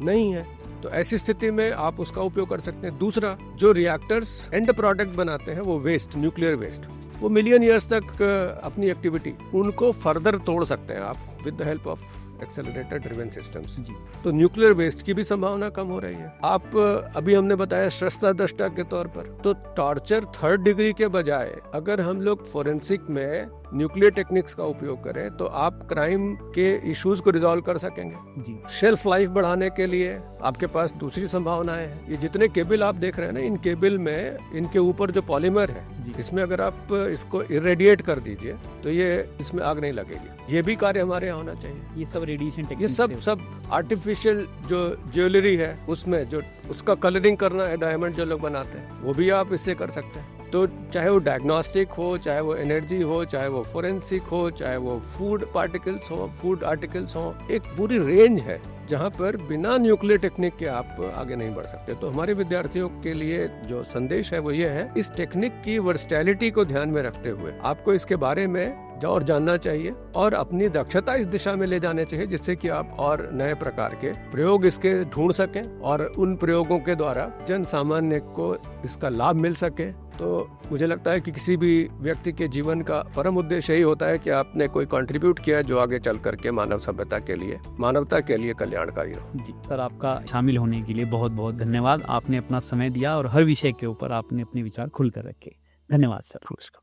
नहीं है। तो ऐसी स्थिति में आप उसका उपयोग कर सकते हैं। दूसरा, जो रिएक्टर्स एंड प्रोडक्ट बनाते हैं वो वेस्ट, न्यूक्लियर वेस्ट, वो मिलियन ईयर्स तक अपनी एक्टिविटी उनको फर्दर तोड़ सकते हैं आप with the help of accelerator driven systems. तो न्यूक्लियर वेस्ट की भी संभावना कम हो रही है। आप अभी हमने बताया श्रस्ता दृष्टा के तौर पर, तो टॉर्चर 3rd डिग्री के बजाय अगर हम लोग फोरेंसिक में न्यूक्लियर टेक्निक्स का उपयोग करें तो आप क्राइम के इश्यूज को रिजॉल्व कर सकेंगे जी। शेल्फ लाइफ बढ़ाने के लिए आपके पास दूसरी संभावनाएं हैं। ये जितने केबल आप देख रहे हैं ना, इन केबल में इनके ऊपर जो पॉलीमर है इसमें अगर आप इसको इरेडिएट कर दीजिए तो ये इसमें आग नहीं लगेगी। ये भी कार्य हमारे यहाँ होना चाहिए। ये सब रेडिएशन टेक्निक, ये सब आर्टिफिशियल जो ज्वेलरी है उसमें जो उसका कलरिंग करना है, डायमंड जो लोग बनाते हैं, वो भी आप इससे कर सकते हैं। तो चाहे वो डायग्नोस्टिक हो, चाहे वो एनर्जी हो, चाहे वो फोरेंसिक हो, चाहे वो फूड पार्टिकल्स हो, फूड आर्टिकल्स हो, एक पूरी रेंज है जहाँ पर बिना न्यूक्लियर टेक्निक के आप आगे नहीं बढ़ सकते। तो हमारे विद्यार्थियों के लिए जो संदेश है वो ये है, इस टेक्निक की वर्सटैलिटी को ध्यान में रखते हुए आपको इसके बारे में और जानना चाहिए और अपनी दक्षता इस दिशा में ले जाने चाहिए, जिससे कि आप और नए प्रकार के प्रयोग इसके ढूंढ सकें और उन प्रयोगों के द्वारा जन सामान्य को इसका लाभ मिल सके। तो मुझे लगता है कि किसी भी व्यक्ति के जीवन का परम उद्देश्य यही होता है कि आपने कोई कंट्रीब्यूट किया जो आगे चल करके मानव सभ्यता के लिए, मानवता के लिए कल्याणकारी हो। जी सर, आपका शामिल होने के लिए बहुत बहुत धन्यवाद। आपने अपना समय दिया और हर विषय के ऊपर आपने अपने विचार खुलकर रखे। धन्यवाद सर। नमस्कार।